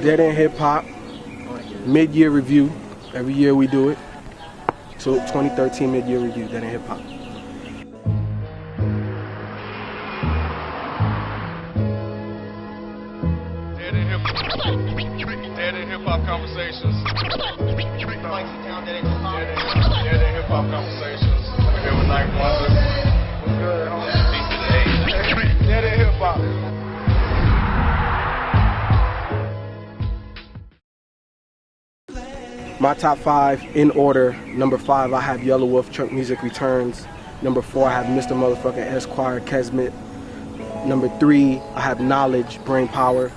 Dead End Hip Hop mid-year review. Every year we do it. So 2013 mid-year review, Dead End Hip Hop. Dead End Hip Hop Conversations. Dead End Hip Hop Conversations. We're here with Night Wonder. What's good, homie? Dead End Hip Hop. My top 5 in order. Number 5, I have Yellow Wolf, Chunk Music Returns. Number 4, I have Mr. Motherfucking Esquire, Kesmet. Number 3, I have Knowledge, Brain Power.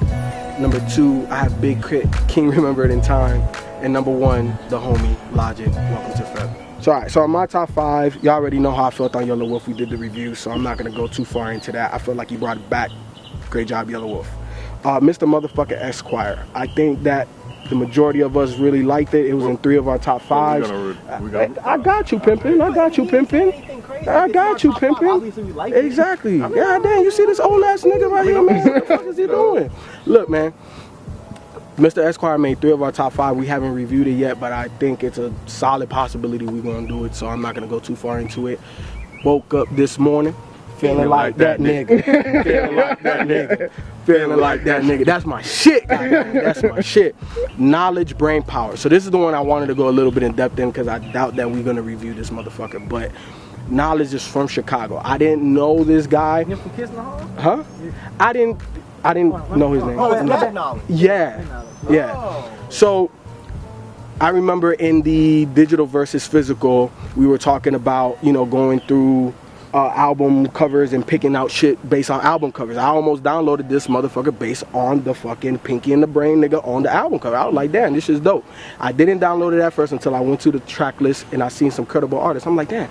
Number 2, I have Big Crit, King Remember It in Time. And number 1, the homie, Logic, Welcome to Feb. So alright, so on my top 5, y'all already know how I felt on Yellow Wolf. We did the review, so I'm not gonna go too far into that. I feel like he brought it back. Great job, Yellow Wolf. Mr. Motherfucking Esquire. I think that the majority of us really liked it. It was in 3 of our top 5s. I got you, pimpin'. I got you, pimpin'. I got you, pimpin'. Exactly. God damn, you see this old ass nigga right here, man? What the fuck is he doing? Look, man. Mr. Esquire made 3 of our top 5. We haven't reviewed it yet, but I think it's a solid possibility we're gonna do it, so I'm not gonna go too far into it. Woke up this morning feeling like that nigga. Feeling like that nigga. Feeling like that nigga. That's my shit, goddamn. That's my shit. Knowledge, Brain Power. So this is the one I wanted to go a little bit in depth in because I doubt that we're gonna review this motherfucker. But Knowledge is from Chicago. I didn't know this guy. You're from Kiss in the Hall? Huh? I didn't know his name. Oh, it's that Knowledge. Yeah. Yeah. Oh. So I remember in the digital versus physical, we were talking about, you know, going through album covers and picking out shit based on album covers. I almost downloaded this motherfucker based on the fucking Pinky and the Brain nigga on the album cover. I was like, damn, this shit's dope. I didn't download it at first until I went to the track list and I seen some credible artists. I'm like, damn,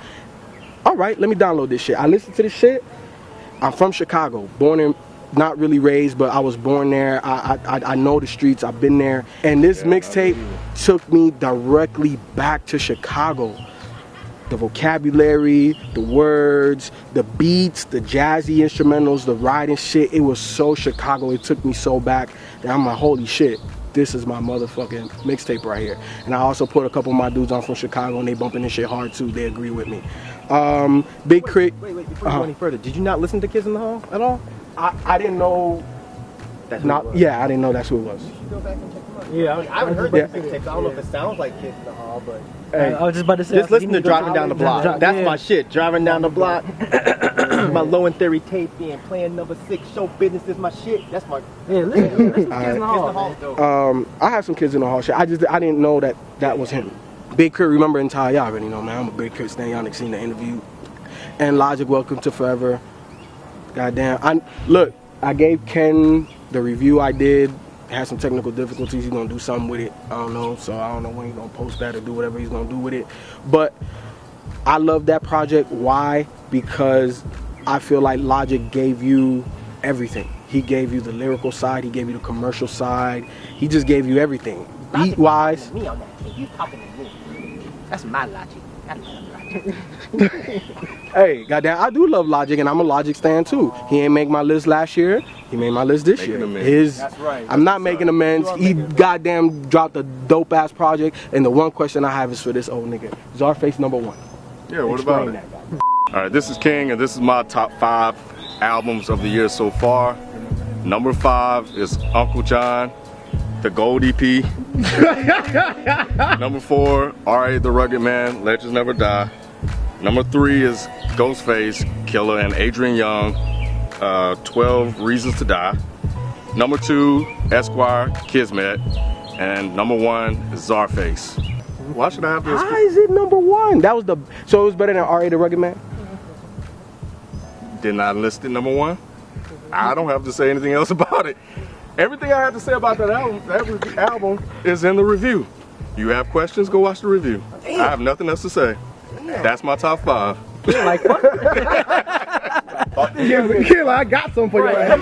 all right, let me download this shit. I listened to this shit. I'm from Chicago, born and not really raised, but I was born there. I know the streets, I've been there. And this mixtape took me directly back to Chicago. The vocabulary, the words, the beats, the jazzy instrumentals, the riding shit, it was so Chicago. It took me so back that I'm like, holy shit, this is my motherfucking mixtape right here. And I also put a couple of my dudes on from Chicago and they bumping this shit hard too. They agree with me. Big Crit. Wait, before you go any further, did you not listen to Kiss in the Hall at all? I didn't know. That's yeah, I didn't know that's who it was. You should go back and check them out. Yeah, I haven't heard that mixtape. I don't know if it sounds like Kiss in the Hall, but Hey, I was just about to say. just listen to Driving Down the Block. That's my shit. Driving Down the Block. My Low and Theory tape being playing number 6. Show Business is my shit. That's my. Yeah, listen to Kiss in the Hall. I have some Kids in the Hall shit. I didn't know that was him. Big Crit, Remember in Time, y'all already know, man. I'm a Big Crit stan. Y'all seen the interview. And Logic, Welcome to Forever. Goddamn. Look, I gave Ken the review I did. Had some technical difficulties. He's gonna do something with it. I don't know. So I don't know when he's gonna post that or do whatever he's gonna do with it. But I love that project. Why? Because I feel like Logic gave you everything. He gave you the lyrical side. He gave you the commercial side. He just gave you everything. Beat wise. Me on that tape. You talking to me? That's my Logic. That's my Logic. Hey, goddamn, I do love Logic, and I'm a Logic stan too. He ain't make my list last year. He made my list this year. That's right. I'm not making amends. He goddamn dropped a dope ass project. And the one question I have is for this old nigga. Czarface number 1. Yeah, what about it? All right, this is King, and this is my top 5 albums of the year so far. Number 5 is Uncle John, the Gold EP. Number 4, R.A. the Rugged Man, Legends Never Die. Number 3 is Ghostface, Killer, and Adrian Young, 12 Reasons to Die. Number 2, Esquire, Kismet. And number 1 is Czarface. Why should I have this? Why is it number 1? That was so it was better than R.A. the Rugged Man? Didn't I list it number 1? I don't have to say anything else about it. Everything I have to say about that album is in the review. You have questions, go watch the review. I have nothing else to say. That's my top 5. Like what? Killer, I got some for you. I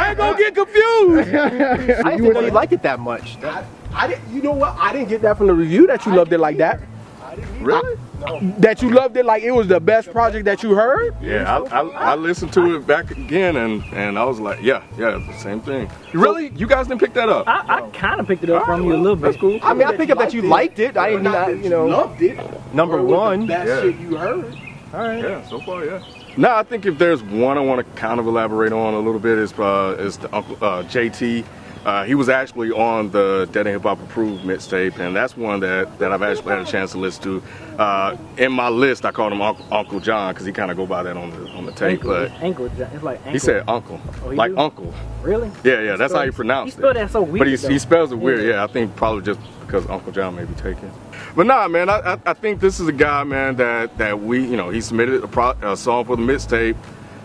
ain't gonna get confused. I didn't know you liked it that much. I didn't. You know what? I didn't get that from the review that you loved it like that. Really? That you loved it like it was the best project that you heard? Yeah, I listened to it back again and I was like, yeah, same thing. Really? You guys didn't pick that up? I kind of picked it up from you a little bit. That's cool. I mean, I picked up that you liked it. I didn't, you know, loved it. number one. Best shit you heard. All right. Yeah, so far, yeah. No, I think if there's one I want to kind of elaborate on a little bit is the Uncle JT. He was actually on the Dead and Hip Hop Approved mixtape, and that's one that I've actually had a chance to listen to. In my list, I called him Uncle John because he kind of go by that on the tape. Uncle John. It's like Uncle. He said Uncle, like do? Uncle. Really? Yeah, that's how he pronounced it. He spelled that so weird. But he spells it weird. Yeah, I think probably just because Uncle John may be taken. But nah, man, I think this is a guy, man, that we, you know, he submitted a song for the mixtape.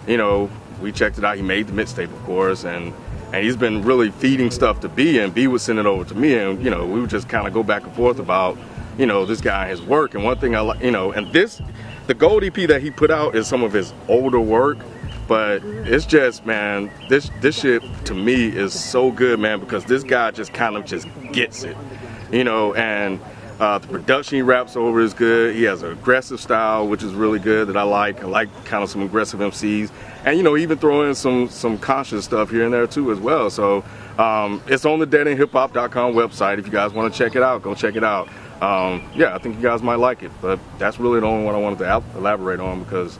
You know, we checked it out. He made the mixtape, of course, and he's been really feeding stuff to B, and B would send it over to me, and you know, we would just kind of go back and forth about, you know, this guy and his work. And one thing I like, you know, and the gold EP that he put out is some of his older work, but it's just, man, this shit to me is so good, man, because this guy just kind of just gets it, you know, and the production he raps over is good. He has an aggressive style, which is really good that I like. I like kind of some aggressive MCs. And, you know, even throw in some conscious stuff here and there, too, as well. So it's on the deadandhiphop.com website. If you guys want to check it out, go check it out. Yeah, I think you guys might like it. But that's really the only one I wanted to elaborate on because,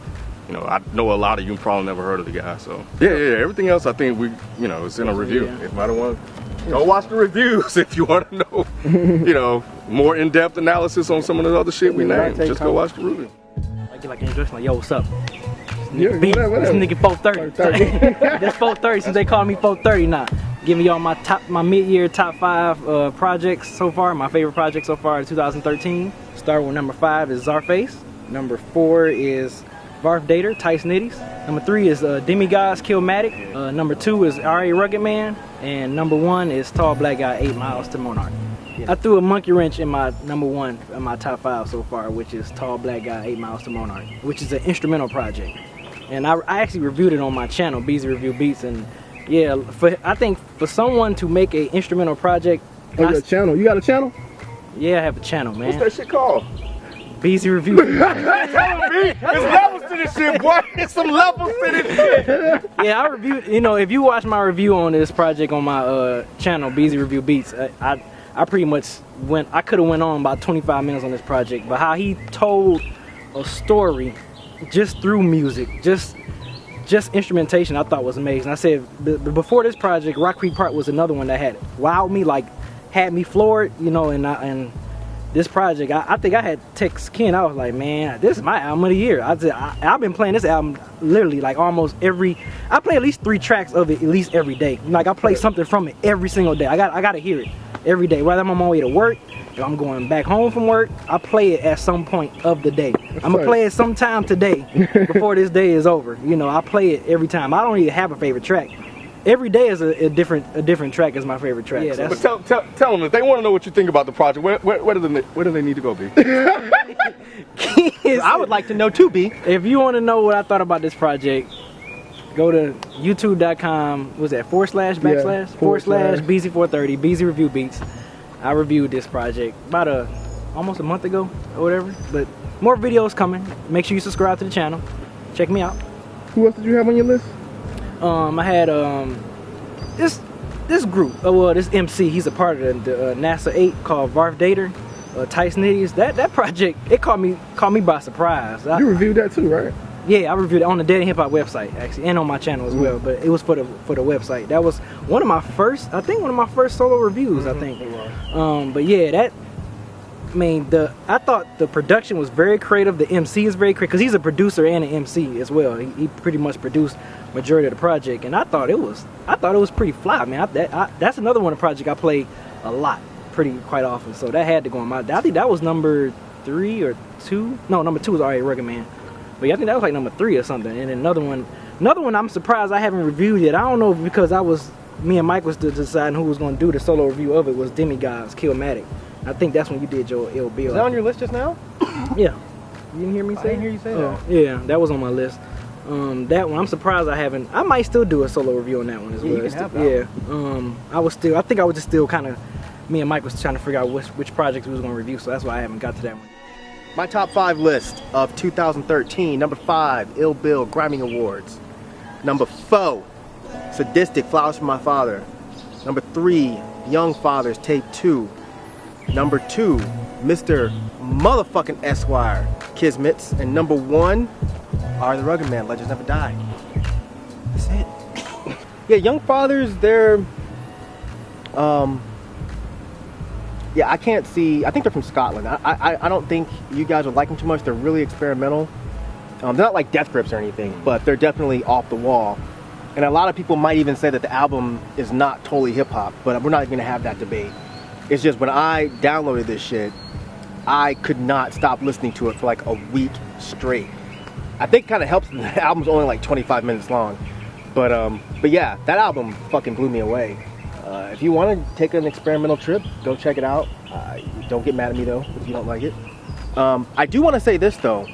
you know, I know a lot of you probably never heard of the guy. So, yeah, everything else I think you know, it's in a review. If I don't want to go watch the reviews if you want to know, you know, more in-depth analysis on some of the other shit we named. Just go watch the review. Like introduction, like, yo, what's up? Yeah, Beat, whatever. this nigga 430. That's 430 since they call me 430 now. Giving y'all my mid-year top 5 projects so far. My favorite project so far in 2013. Start with number 5 is Czarface. Number 4 is Varf Dater, Tice Nitties. Number 3 is Demigods, Killmatic. Number 2 is R.A. Rugged Man. And number 1 is Tall Black Guy, 8 Miles to Monarch. I threw a monkey wrench in my number 1 in my top 5 so far, which is Tall Black Guy, 8 Miles to Monarch, which is an instrumental project. And I actually reviewed it on my channel, Beezy Review Beats, and yeah, I think for someone to make an instrumental project. Oh, your channel? You got a channel? Yeah, I have a channel, man. What's that shit called? Beezy Review Beats. There's levels to this shit, boy. There's some levels to this shit. Yeah, I reviewed, you know, if you watch my review on this project on my channel, Beezy Review Beats, I pretty much I could have went on about 25 minutes on this project, but how he told a story just through music, just instrumentation, I thought was amazing. I said before this project, Rock Creek Park was another one that had wowed me, like had me floored, you know. And this project, I think I had text Ken. I was like, man, this is my album of the year. I've been playing this album literally like almost I play at least 3 tracks of it at least every day. Like I play something from it every single day. I gotta hear it every day, whether I'm on my way to work, if I'm going back home from work, I play it at some point of the day. I'm gonna play it sometime today before this day is over. You know, I play it every time. I don't even have a favorite track. Every day is a different track is my favorite track. Yeah, but tell them if they want to know what you think about the project. Where do they need to go, B? I would like to know too, B. If you want to know what I thought about this project, go to youtube.com. Was that / /BZ430 Beezy Review Beats. I reviewed this project about almost a month ago or whatever. But more videos coming. Make sure you subscribe to the channel. Check me out. Who else did you have on your list? I had this group. Well, this MC. He's a part of the NASA 8 called Varf Dater, Tice Nitties. That project, it caught me by surprise. You reviewed that too, right? Yeah, I reviewed it on the Dead and Hip Hop website actually, and on my channel as well. But it was for the website. That was one of my first solo reviews. I think. But yeah, I thought the production was very creative. The MC is very creative because he's a producer and an MC as well. He pretty much produced majority of the project, and I thought it was pretty fly, man. That's another one of the project I play a lot, quite often. So that had to go on my. I think that was number 3 or 2. No, number 2 was R.A. Rugged Man. But yeah, I think that was like number 3 or something. And then another one I'm surprised I haven't reviewed yet. I don't know because me and Mike was deciding who was going to do the solo review of it was Demigods, Killmatic. I think that's when you did your LB. Is that on your list just now? Yeah. You didn't hear me say? I didn't hear you say that. Yeah, that was on my list. That one, I'm surprised I haven't. I might still do a solo review on that one as well. You can have that. I think I was just still kind of. Me and Mike was trying to figure out which projects we was going to review, so that's why I haven't got to that one. my top 5 list of 2013. Number 5, Ill Bill Grammy Awards. Number 4, Sadistic Flowers from My Father. Number 3, Young Fathers Tape 2. Number 2, Mr. Motherfucking Esquire Kismets. And number 1, Are the Rugged Man, Legends Never Die. That's it. Yeah, Young Fathers, they're yeah, I can't see. I think they're from Scotland. I don't think you guys would like them too much. They're really experimental. They're not like Death Grips or anything, but they're definitely off the wall. And a lot of people might even say that the album is not totally hip hop, but we're not going to have that debate. It's just when I downloaded this shit, I could not stop listening to it for like a week straight. I think it kind of helps that the album's only like 25 minutes long. But yeah, that album fucking blew me away. If you want to take an experimental trip, go check it out. Don't get mad at me though if you don't like it. I do want to say this though,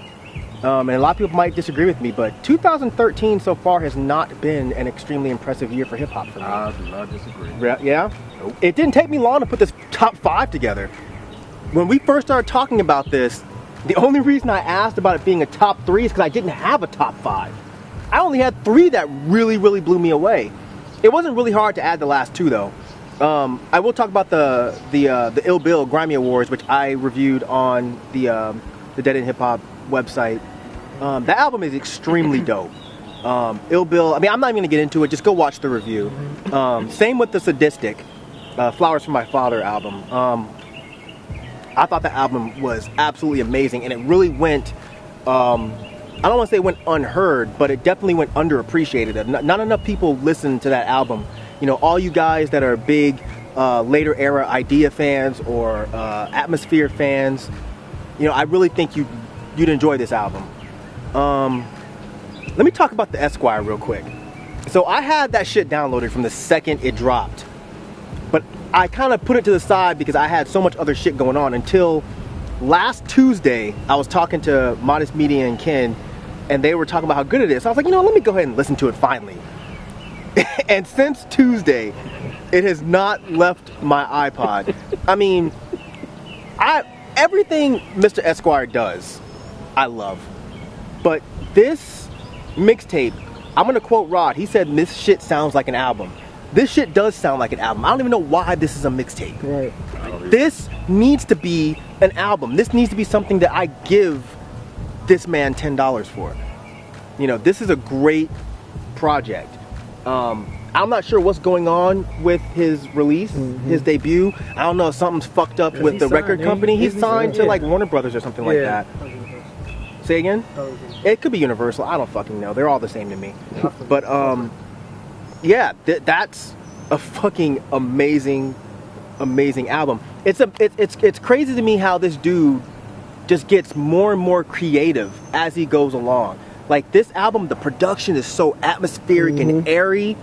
and a lot of people might disagree with me, but 2013 so far has not been an extremely impressive year for hip hop for me. I do not disagree. Yeah? Nope. It didn't take me long to put this top 5 together. When we first started talking about this, the only reason I asked about it being a top 3 is because I didn't have a top 5. I only had 3 that really blew me away. It wasn't really hard to add the last 2 though. I will talk about the Ill Bill Grammy Awards, which I reviewed on the Dead End Hip Hop website. That album is extremely dope. Ill Bill, I mean, I'm not even gonna get into it. Just go watch the review. Same with the Sadistic Flowers from My Father album. I thought the album was absolutely amazing, and it really went. I don't want to say it went unheard, but it definitely went underappreciated. Not enough people listened to that album. You know, all you guys that are big later era Idea fans or Atmosphere fans, you know, I really think you'd enjoy this album. Let me talk about the Esquire real quick. So I had that shit downloaded from the second it dropped, but I kind of put it to the side because I had so much other shit going on until last Tuesday. I was talking to Modest Media and Ken, and they were talking about how good it is. So I was like, you know, let me go ahead and listen to it finally. And since Tuesday, it has not left my iPod. I mean, everything Mr. Esquire does, I love. But this mixtape, I'm gonna quote Rod. He said this shit sounds like an album. This shit does sound like an album. I don't even know why this is a mixtape. Right. This needs to be an album. This needs to be something that I give this man $10 for. You know, this is a great project. I'm not sure what's going on with his release, his debut. I don't know if something's fucked up with the record company. He's signed to like Warner Brothers or something like that. Say again? It could be Universal. I don't fucking know. They're all the same to me. But yeah, that's a fucking amazing album. It's crazy to me how this dude just gets more and more creative as he goes along. Like this album, the production is so atmospheric and airy,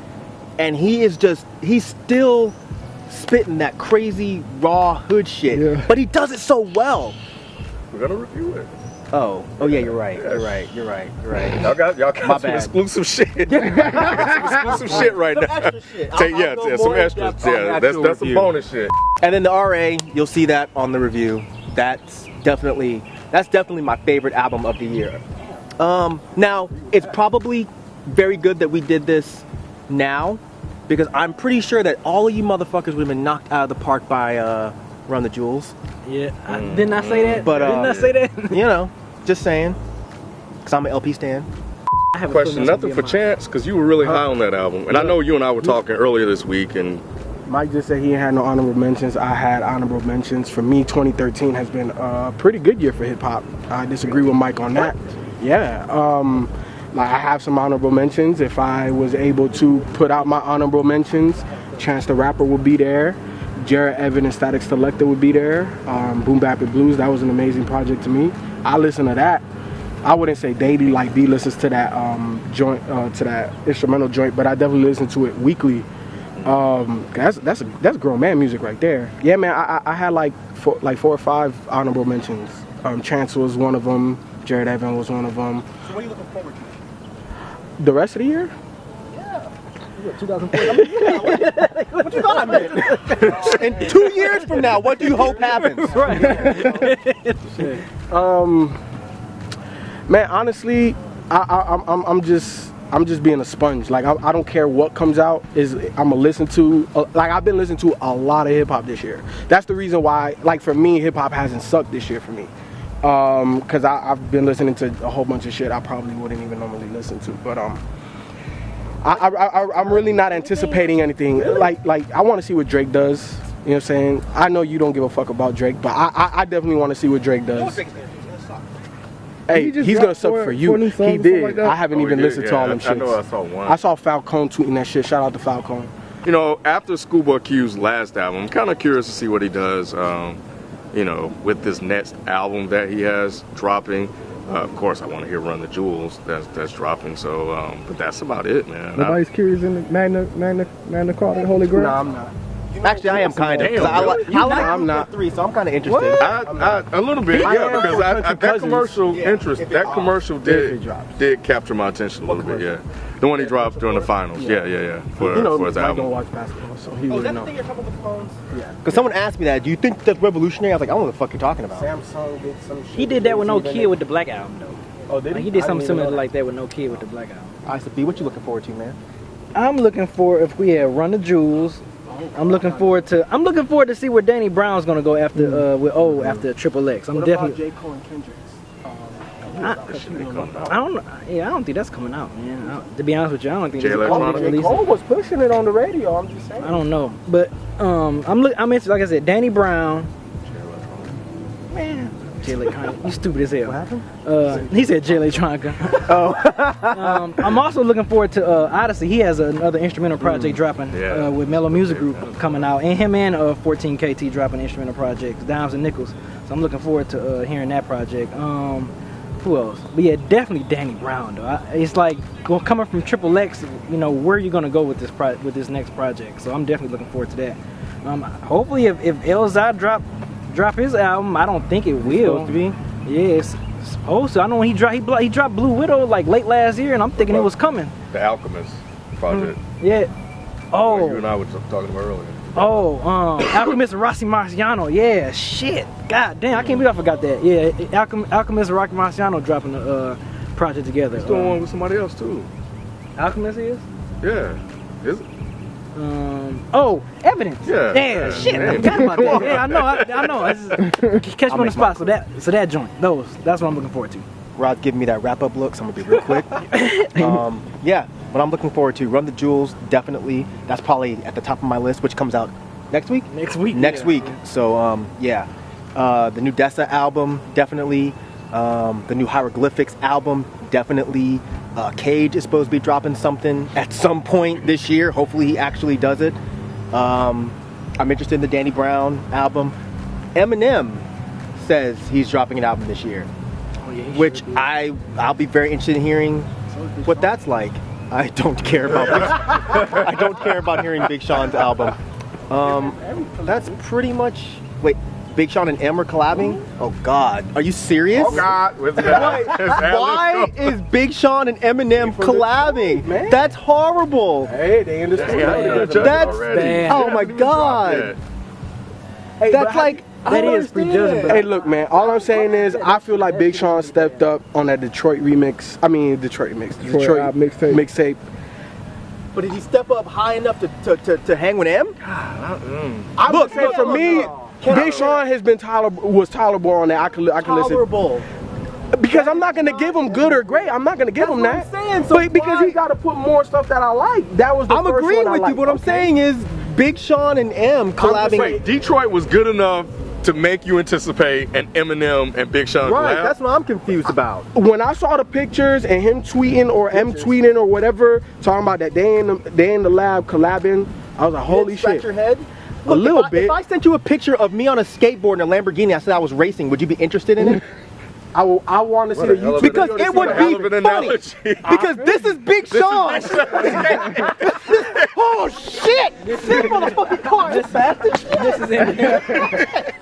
and he's still spitting that crazy raw hood shit, but he does it so well. We're gonna review it. Oh yeah, you're right. You're right. Y'all got some exclusive shit. Some exclusive shit right now. Extra shit. Some extras. Yeah, that's some bonus shit. And then the RA, you'll see that on the review. That's definitely my favorite album of the year. Now it's probably very good that we did this now, because I'm pretty sure that all of you motherfuckers would have been knocked out of the park by Run the Jewels. Yeah, didn't I say that? But didn't I say that? You know, just saying, because I'm an LP stan. I have a Question, nothing for Chance, because you were really high on that album, and I know you and I were talking earlier this week, and Mike just said he had no honorable mentions. I had honorable mentions. For me, 2013 has been a pretty good year for hip hop. I disagree with Mike on that. Yeah, like I have some honorable mentions. If I was able to put out my honorable mentions, Chance the Rapper would be there. Jared Evan and Static Selector would be there. Boom Bap and Blues, that was an amazing project to me. I listen to that. I wouldn't say daily like B listens to that joint, to that instrumental joint, but I definitely listen to it weekly. That's grown man music right there. Yeah, man, I had like four or five honorable mentions. Chance was one of them. Jared Evan was one of them. So what are you looking forward to? The rest of the year? Yeah. 2004. What you thought I meant? In 2 years from now, what do you hope happens? Right. Man, honestly, I'm just being a sponge. Like I don't care what comes out. I'ma listen to. Like I've been listening to a lot of hip hop this year. That's the reason why. Like for me, hip hop hasn't sucked this year for me. Cause I've been listening to a whole bunch of shit I probably wouldn't even normally listen to. But I'm really not anticipating anything. Like I want to see what Drake does. You know what I'm saying? I know you don't give a fuck about Drake, but I definitely want to see what Drake does. Hey, he's gonna suck for you. He did. Like I haven't even listened to all them shit. I know I saw one. I saw Falcone tweeting that shit. Shout out to Falcone. You know, after Schoolboy Q's last album, I'm kind of curious to see what he does. You know, with this next album that he has dropping. Of course, I want to hear "Run the Jewels" that's dropping. So, but that's about it, man. Nobody's curious in the Magna Carta Holy Grail. No, I'm not. Actually, I am kind of. I'm not 3, so I'm kind of interested. A little bit, yeah, because that commercial interest, that commercial did capture my attention a little bit, yeah. The one he dropped during the finals, yeah. For his album. Don't watch basketball, so he would know. You're talking about the phones? Yeah. Because someone asked me that. Do you think that's revolutionary? I was like, I don't know what the fuck you're talking about. Samsung did some shit. He did that with No Kid with the Black Album though. Oh, did he? He did something similar like that with No Kid with the Black Album. All right, so B, what you looking forward to, man? I'm looking for if we had Run the Jewels. I'm looking forward to see where Danny Brown's gonna go after after Triple X. I'm definitely. J. Cole and Kendrick's? I don't know. Yeah, I don't think that's coming out, man. To be honest with you, I don't think J. Cole was pushing it on the radio. I'm just saying. I don't know, but I'm interested. Like I said, Danny Brown. Man, J. Electronica. You stupid as hell. What happened? He said J. Electronica. Oh. I'm also looking forward to Odyssey. He has another instrumental project dropping with Mellow Music Group coming out, and him and 14KT dropping instrumental projects, Dimes and Nickels. So I'm looking forward to hearing that project. Who else? But yeah, definitely Danny Brown though. It's like coming from Triple X, you know, where are you gonna go with this next project? So I'm definitely looking forward to that. Hopefully, if Elzai drop his album, I don't think it will. Supposed to be? Yeah, it's supposed to. I know when he dropped Blue Widow like late last year, and I'm thinking it was coming. The Alchemist project. Yeah. Oh. You and I were talking about earlier. Oh, Alchemist and Rossi Marciano. Yeah, shit. God damn, I can't believe I forgot that. Yeah, Alchemist and Rocky Marciano dropping a project together. He's doing one with somebody else too. Alchemist is? Yeah. Is it? Evidence. Yeah. Shit, I forgot about that. Yeah, I know. Catch me on the spot. So that joint. That's what I'm looking forward to. Rod's giving me that wrap-up look, so I'm gonna be real quick. Yeah, what I'm looking forward to, Run the Jewels, definitely. That's probably at the top of my list, which comes out next week? Next week. Next week. So, yeah. The new Dessa album, definitely. The new Hieroglyphics album, definitely. Cage is supposed to be dropping something at some point this year. Hopefully he actually does it. I'm interested in the Danny Brown album. Eminem says he's dropping an album this year. Which I'll be very interested in hearing what that's like. I don't care about hearing Big Sean's album. That's pretty much. Wait, Big Sean and M are collabing? Oh God, are you serious? Oh God, why is Big Sean and Eminem collabing? That's horrible. Hey, they understand. Oh my God. Hey, that's like. That is prejudging. Hey, look, man. All I'm saying is, I feel like Big Sean stepped up on that Detroit mixtape. But did he step up high enough to hang with M? Look, for me, Big Sean has been was tolerable on that. I can listen. Because I'm not gonna give him good or great. I'm not gonna give him that. But because he got to put more stuff that I like. That was the first one I liked. I'm agreeing with you. What I'm saying is, Big Sean and M collabing. Detroit was good enough to make you anticipate an Eminem and Big Sean collab. Right, that's what I'm confused about. When I saw the pictures and him tweeting or M tweeting or whatever, talking about that they in the lab collabing, I was like, holy shit. Scratch your head? Look, a little bit. If I sent you a picture of me on a skateboard in a Lamborghini, I said I was racing, would you be interested in it? I want to see the YouTube. Because it would be funny. Because this is Big Sean. Oh shit! This motherfucking car is fast as shit. This is Eminem.